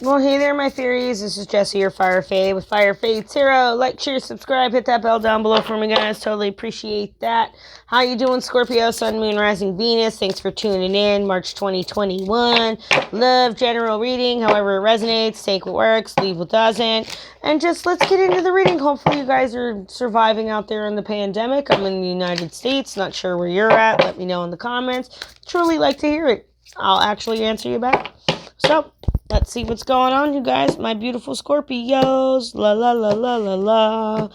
Well, hey there, my fairies. This is Jessie, your Fire Fae with firefaetarot. Like, share, subscribe, hit that bell down below for me, guys. Totally appreciate that. How you doing, Scorpio, Sun, Moon, Rising, Venus? Thanks for tuning in. March 2021. Love general reading. However it resonates, take what works, leave what doesn't. And just let's get into the reading. Hopefully you guys are surviving out there in the pandemic. I'm in the United States. Not sure where you're at. Let me know in the comments. Truly like to hear it. I'll actually answer you back. So, let's see what's going on, you guys. My beautiful Scorpios. La la la la la la.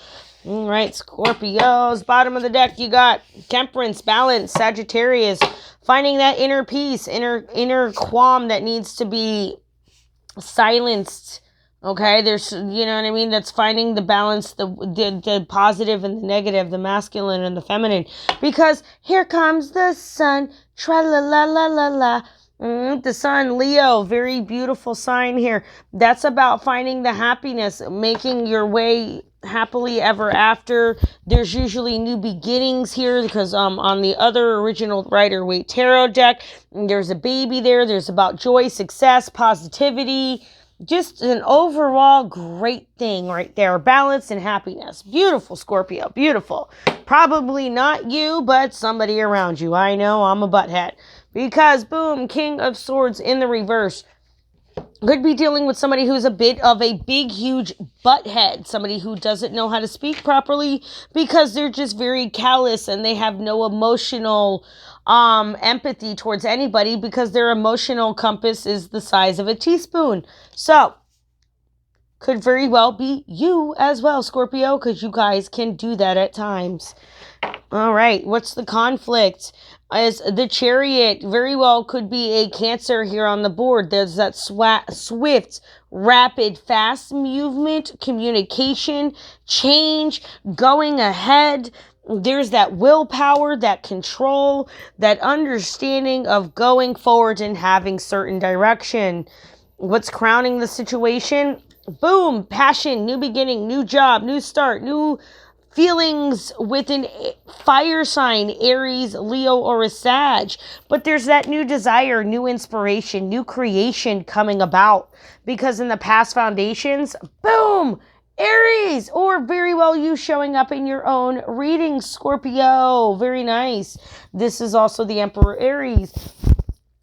All right, Scorpios. Bottom of the deck, you got Temperance, Balance, Sagittarius. Finding that inner peace, inner qualm that needs to be silenced. Okay, there's, you know what I mean? That's finding the balance, the positive and the negative, the masculine and the feminine. Because here comes the sun. Tra la la la la la. The sun, Leo, very beautiful sign here. That's about finding the happiness, making your way happily ever after. There's usually new beginnings here because on the other original Rider-Waite tarot deck, there's a baby there. There's about joy, success, positivity. Just an overall great thing right there. Balance and happiness. Beautiful, Scorpio. Beautiful. Probably not you, but somebody around you. I know I'm a butthead. Because, boom, King of Swords in the reverse. Could be dealing with somebody who's a bit of a big, huge butthead. Somebody who doesn't know how to speak properly because they're just very callous and they have no emotional empathy towards anybody because their emotional compass is the size of a teaspoon. So, could very well be you as well, Scorpio, because you guys can do that at times. All right, what's the conflict? As the Chariot very well could be a Cancer here on the board. There's that swift, rapid, fast movement, communication, change, going ahead. There's that willpower, that control, that understanding of going forward and having certain direction. What's crowning the situation? Boom, passion, new beginning, new job, new start, new feelings with an fire sign, Aries, Leo, or a Sag. But there's that new desire, new inspiration, new creation coming about. Because in the past foundations, boom, Aries, or very well you showing up in your own reading, Scorpio. Very nice. This is also the Emperor Aries.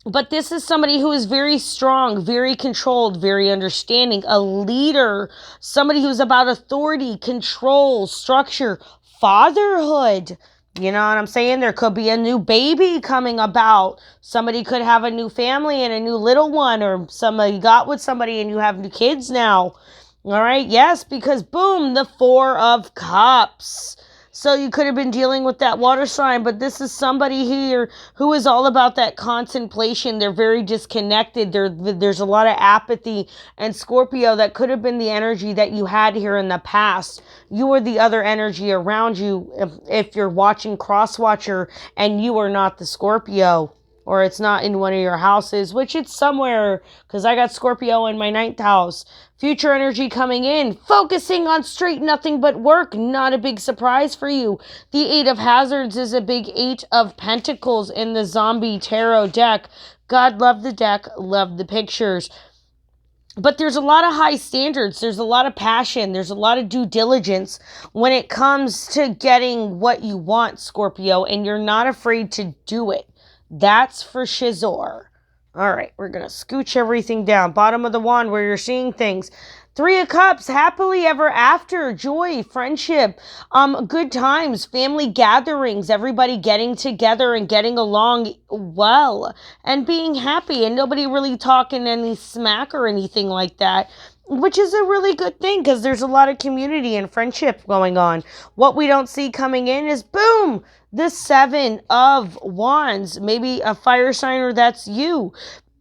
But this is somebody who is very strong, very controlled, very understanding, a leader, somebody who's about authority, control, structure, fatherhood. You know what I'm saying? There could be a new baby coming about. Somebody could have a new family and a new little one, or somebody got with somebody and you have new kids now. All right, yes, because boom, the Four of Cups. So you could have been dealing with that water sign, but this is somebody here who is all about that contemplation. They're very disconnected. There's a lot of apathy. And Scorpio, that could have been the energy that you had here in the past. You were the other energy around you if you're watching Crosswatcher and you are not the Scorpio. Or it's not in one of your houses, which it's somewhere, because I got Scorpio in my 9th house. Future energy coming in, focusing on straight nothing but work. Not a big surprise for you. The 8 of Hazards is a big 8 of Pentacles in the Zombie Tarot deck. God love the deck, love the pictures. But there's a lot of high standards. There's a lot of passion. There's a lot of due diligence when it comes to getting what you want, Scorpio, and you're not afraid to do it. That's for Shizor. All right, we're going to scooch everything down. Bottom of the wand where you're seeing things. 3 of Cups, happily ever after, joy, friendship, good times, family gatherings, everybody getting together and getting along well and being happy and nobody really talking any smack or anything like that. Which is a really good thing because there's a lot of community and friendship going on. What we don't see coming in is, boom, the 7 of Wands. Maybe a fire signer, that's you.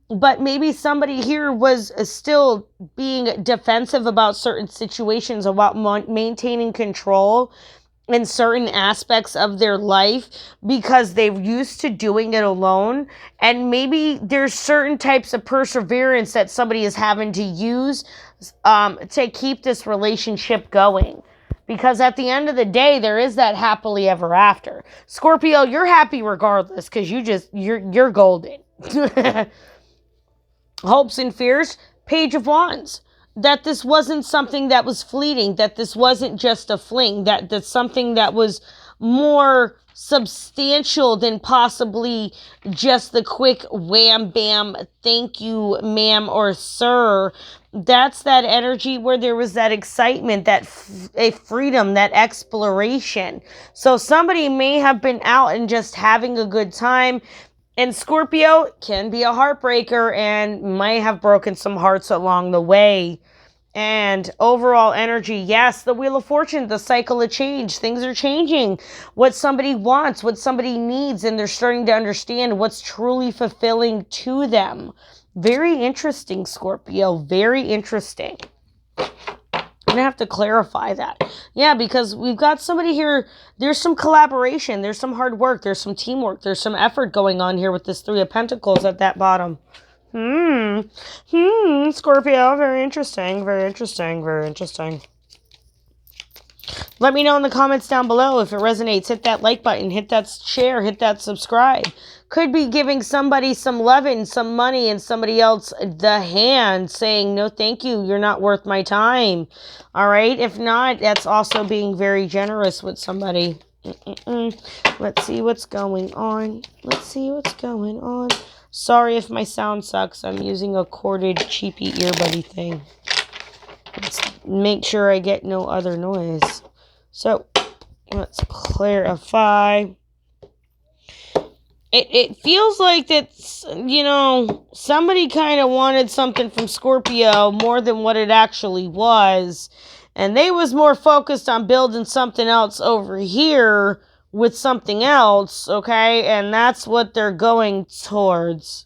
But maybe somebody here was still being defensive about certain situations, about maintaining control in certain aspects of their life because they're used to doing it alone. And maybe there's certain types of perseverance that somebody is having to use to keep this relationship going. Because at the end of the day, there is that happily ever after. Scorpio, you're happy regardless because you're golden. Hopes and fears, Page of Wands. That this wasn't something that was fleeting, that this wasn't just a fling, that that's something that was more substantial than possibly just the quick wham bam thank you ma'am or sir. That's that energy where there was that excitement, that a freedom, that exploration. So somebody may have been out and just having a good time. And Scorpio can be a heartbreaker and might have broken some hearts along the way. And overall energy, yes, the Wheel of Fortune, the cycle of change. Things are changing. What somebody wants, what somebody needs, and they're starting to understand what's truly fulfilling to them. Very interesting, Scorpio. Very interesting. I'm going to have to clarify that. Yeah, because we've got somebody here. There's some collaboration. There's some hard work. There's some teamwork. There's some effort going on here with this Three of Pentacles at that bottom. Scorpio. Very interesting. Very interesting. Very interesting. Let me know in the comments down below if it resonates. Hit that like button. Hit that share. Hit that subscribe. Could be giving somebody some loving, some money, and somebody else the hand saying, no, thank you. You're not worth my time. All right. If not, that's also being very generous with somebody. Let's see what's going on. Let's see what's going on. Sorry if my sound sucks. I'm using a corded cheapy earbuddy thing. Let's make sure I get no other noise. So, let's clarify. It feels like that, you know, somebody kind of wanted something from Scorpio more than what it actually was. And they was more focused on building something else over here with something else, okay? And that's what they're going towards.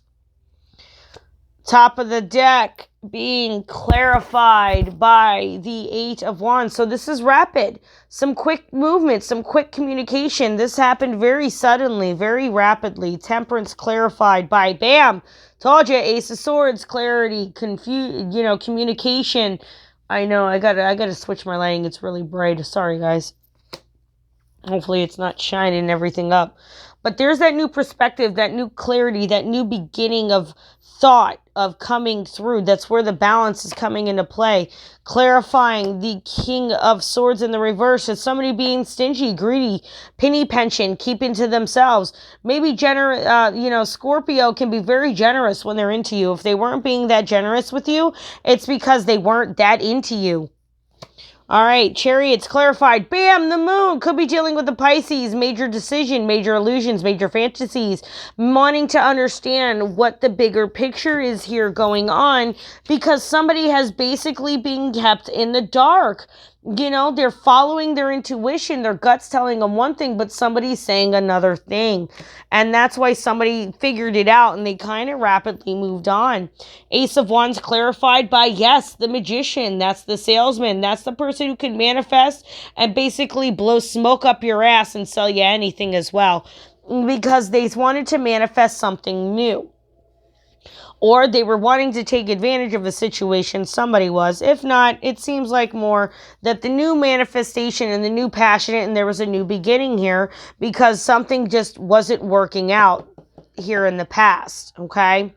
Top of the deck being clarified by the Eight of Wands. So this is rapid. Some quick movement, some quick communication. This happened very suddenly, very rapidly. Temperance clarified by bam. Told you, Ace of Swords, clarity, communication. I know, I gotta switch my lighting. It's really bright. Sorry, guys. Hopefully it's not shining everything up. But there's that new perspective, that new clarity, that new beginning of thought of coming through. That's where the balance is coming into play. Clarifying the King of Swords in the reverse is somebody being stingy, greedy, penny pension, keeping to themselves. Maybe Scorpio can be very generous when they're into you. If they weren't being that generous with you, it's because they weren't that into you. All right, Chariots clarified. Bam, the moon could be dealing with the Pisces. Major decision, major illusions, major fantasies. Wanting to understand what the bigger picture is here going on because somebody has basically been kept in the dark. You know, they're following their intuition. Their gut's telling them one thing, but somebody's saying another thing. And that's why somebody figured it out and they kind of rapidly moved on. Ace of Wands clarified by, yes, the magician. That's the salesman. That's the person who can manifest and basically blow smoke up your ass and sell you anything as well. Because they wanted to manifest something new. Or they were wanting to take advantage of a situation, somebody was. If not, it seems like more that the new manifestation and the new passionate, and there was a new beginning here because something just wasn't working out here in the past, okay?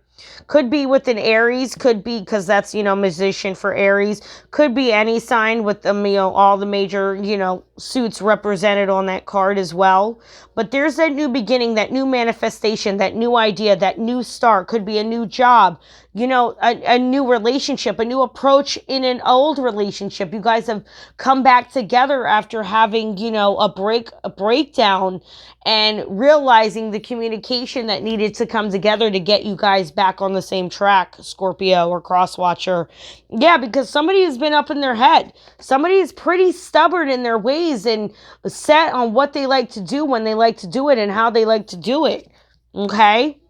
Could be with an Aries, could be because that's, musician for Aries. Could be any sign with all the major, suits represented on that card as well. But there's that new beginning, that new manifestation, that new idea, that new start. Could be a new job, a new relationship, a new approach in an old relationship. You guys have come back together after having, a breakdown and realizing the communication that needed to come together to get you guys back on the same track, Scorpio or Crosswatcher. Yeah, because somebody has been up in their head. Somebody is pretty stubborn in their ways and set on what they like to do, when they like to do it, and how they like to do it. Okay?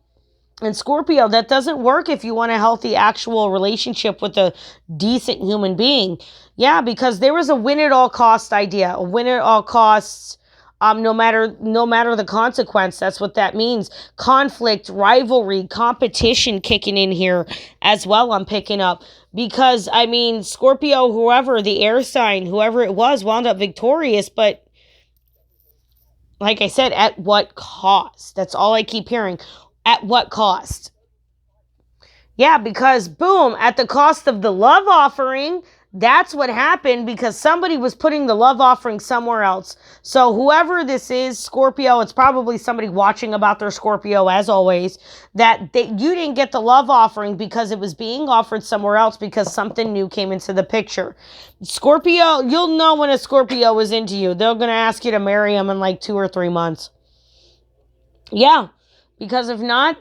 And Scorpio, that doesn't work if you want a healthy actual relationship with a decent human being. Yeah, because there was a win at all cost idea, a win at all costs. No matter the consequence. That's what that means. Conflict, rivalry, competition kicking in here as well. I'm picking up because Scorpio, whoever the air sign, whoever it was, wound up victorious. But like I said, at what cost? That's all I keep hearing. At what cost? Yeah, because boom, at the cost of the love offering, that's what happened because somebody was putting the love offering somewhere else. So whoever this is, Scorpio, it's probably somebody watching about their Scorpio as always, that you didn't get the love offering because it was being offered somewhere else because something new came into the picture. Scorpio, you'll know when a Scorpio is into you. They're going to ask you to marry them in like 2 or 3 months. Yeah, because if not,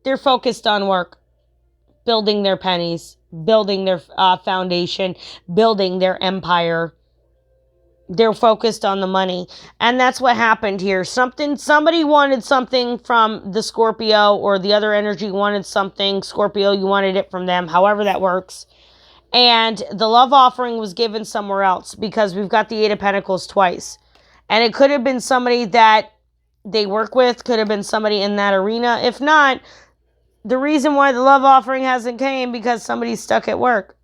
they're focused on work. Building their pennies, building their foundation, building their empire. They're focused on the money. And that's what happened here. Somebody wanted something from the Scorpio, or the other energy wanted something. Scorpio, you wanted it from them, however that works. And the love offering was given somewhere else because we've got the Eight of Pentacles twice. And it could have been somebody that they work with, could have been somebody in that arena. If not, the reason why the love offering hasn't came because somebody's stuck at work.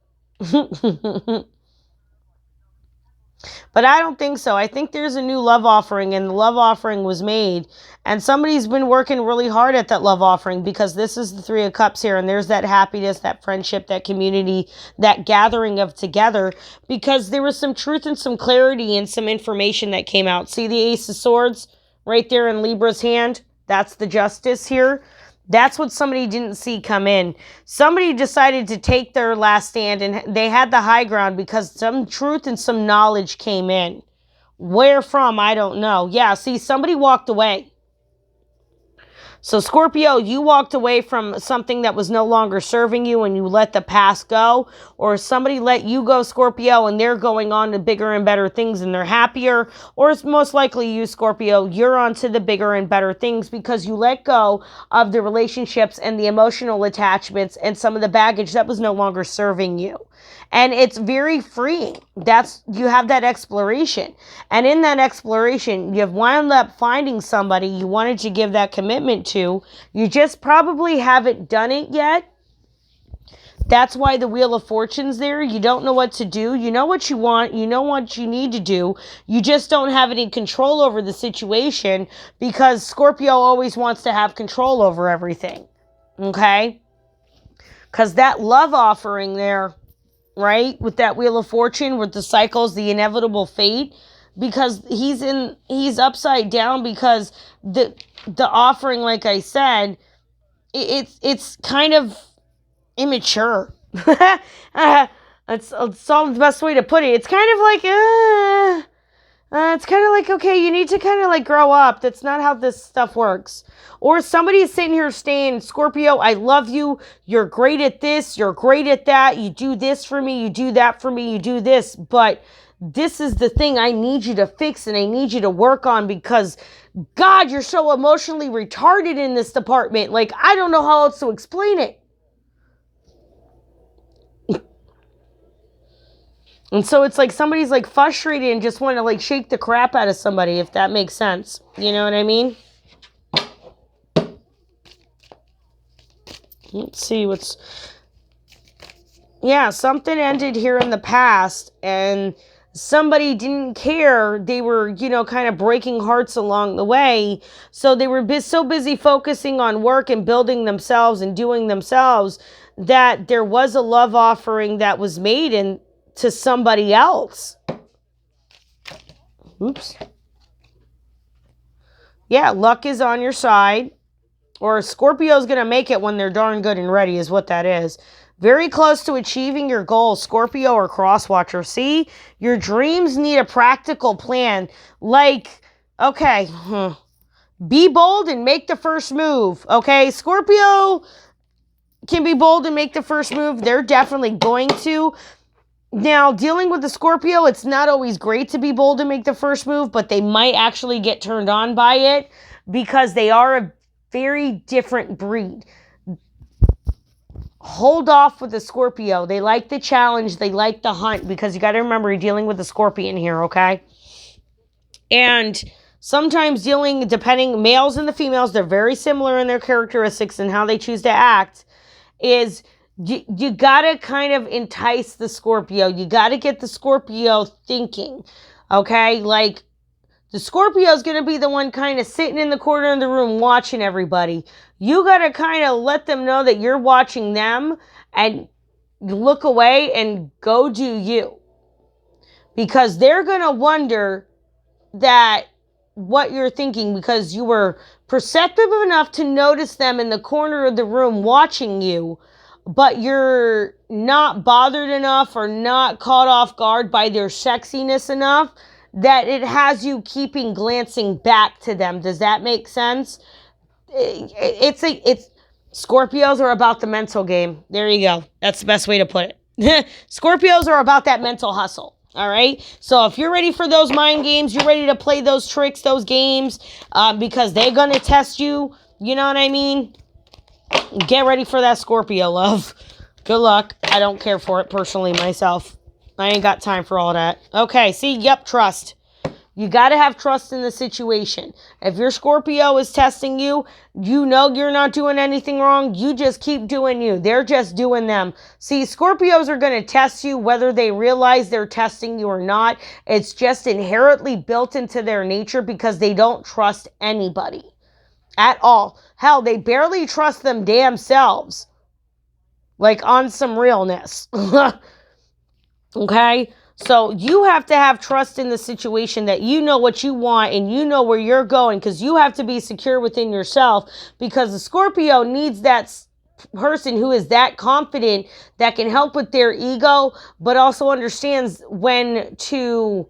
But I don't think so. I think there's a new love offering, and the love offering was made. And somebody's been working really hard at that love offering because this is the Three of Cups here. And there's that happiness, that friendship, that community, that gathering of together. Because there was some truth and some clarity and some information that came out. See the Ace of Swords right there in Libra's hand? That's the Justice here. That's what somebody didn't see come in. Somebody decided to take their last stand, and they had the high ground because some truth and some knowledge came in. Where from, I don't know. Yeah, see, somebody walked away. So Scorpio, you walked away from something that was no longer serving you and you let the past go, or somebody let you go, Scorpio, and they're going on to bigger and better things and they're happier, or it's most likely you, Scorpio, you're on to the bigger and better things because you let go of the relationships and the emotional attachments and some of the baggage that was no longer serving you. And it's very freeing. You have that exploration. And in that exploration, you've wound up finding somebody you wanted to give that commitment to. You just probably haven't done it yet. That's why the Wheel of Fortune's there. You don't know what to do. You know what you want. You know what you need to do. You just don't have any control over the situation because Scorpio always wants to have control over everything. Okay? Because that love offering there, right, with that Wheel of Fortune, with the cycles, the inevitable fate, because he's upside down because the offering, like I said, it's kind of immature. It's all the best way to put it. It's kind of like it's kind of like, okay, you need to kind of like grow up. That's not how this stuff works. Or somebody is sitting here saying, Scorpio, I love you. You're great at this. You're great at that. You do this for me. You do that for me. You do this. But this is the thing I need you to fix and I need you to work on because, God, you're so emotionally retarded in this department. Like, I don't know how else to explain it. And so it's like somebody's like frustrated and just want to like shake the crap out of somebody, if that makes sense. You know what I mean? Let's see yeah, something ended here in the past and somebody didn't care. They were, kind of breaking hearts along the way. So they were so busy focusing on work and building themselves and doing themselves that there was a love offering that was made to somebody else. Oops. Yeah, luck is on your side. Or Scorpio's going to make it when they're darn good and ready is what that is. Very close to achieving your goals, Scorpio or Crosswatcher. See, your dreams need a practical plan. Like, okay, be bold and make the first move. Okay, Scorpio can be bold and make the first move. They're definitely going to. Now, dealing with the Scorpio, it's not always great to be bold and make the first move, but they might actually get turned on by it because they are a very different breed. Hold off with the Scorpio. They like the challenge. They like the hunt because you got to remember you're dealing with the Scorpion here, okay? And sometimes depending, males and the females, they're very similar in their characteristics and how they choose to act, is you got to kind of entice the Scorpio. You got to get the Scorpio thinking, okay? Like, The Scorpio is going to be the one kind of sitting in the corner of the room watching everybody. You got to kind of let them know that you're watching them and look away and go do you. Because they're going to wonder that what you're thinking, because you were perceptive enough to notice them in the corner of the room watching you, but you're not bothered enough or not caught off guard by their sexiness enough that it has you keeping glancing back to them. Does that make sense? It's Scorpios are about the mental game. There you go. That's the best way to put it. Scorpios are about that mental hustle. All right. So if you're ready for those mind games, you're ready to play those tricks, those games, because they're going to test you. You know what I mean? Get ready for that, Scorpio love. Good luck. I don't care for it personally myself. I ain't got time for all that. Okay. See, yep, trust. You got to have trust in the situation. If your Scorpio is testing you, you know you're not doing anything wrong. You just keep doing you. They're just doing them. See, Scorpios are going to test you whether they realize they're testing you or not. It's just inherently built into their nature because they don't trust anybody at all. Hell, they barely trust them damn selves. Like on some realness. Okay? So you have to have trust in the situation that you know what you want and you know where you're going, because you have to be secure within yourself, because the Scorpio needs that person who is that confident that can help with their ego, but also understands when to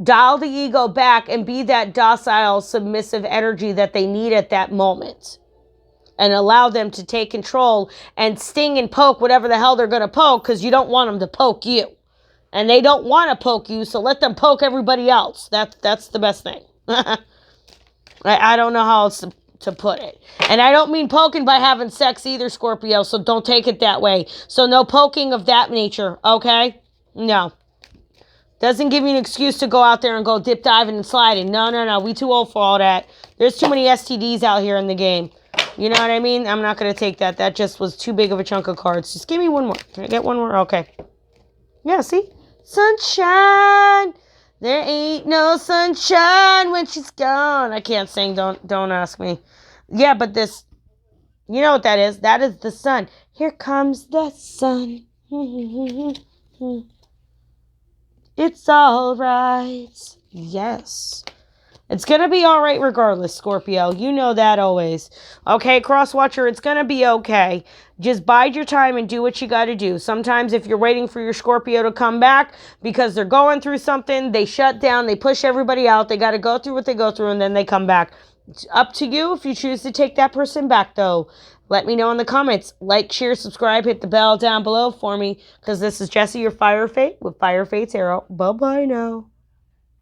dial the ego back and be that docile, submissive energy that they need at that moment. And allow them to take control and sting and poke whatever the hell they're going to poke, because you don't want them to poke you. And they don't want to poke you, so let them poke everybody else. That's the best thing. I don't know how else to put it. And I don't mean poking by having sex either, Scorpio, so don't take it that way. So no poking of that nature, okay? No. Doesn't give you an excuse to go out there and go dip diving and sliding. No. We too old for all that. There's too many STDs out here in the game. You know what I mean? I'm not going to take that. That just was too big of a chunk of cards. Just give me one more. Can I get one more? Okay. Yeah, see? Sunshine. There ain't no sunshine when she's gone. I can't sing. Don't ask me. Yeah, but this, you know what that is? That is the sun. Here comes the sun. It's all right. Yes. It's going to be all right regardless, Scorpio. You know that always. Okay, Crosswatcher, it's going to be okay. Just bide your time and do what you got to do. Sometimes if you're waiting for your Scorpio to come back because they're going through something, they shut down, they push everybody out, they got to go through what they go through, and then they come back. It's up to you if you choose to take that person back, though. Let me know in the comments. Like, share, subscribe, hit the bell down below for me, because this is Jessie, your Fire Fae, with Fire Fae Tarot. Bye-bye now.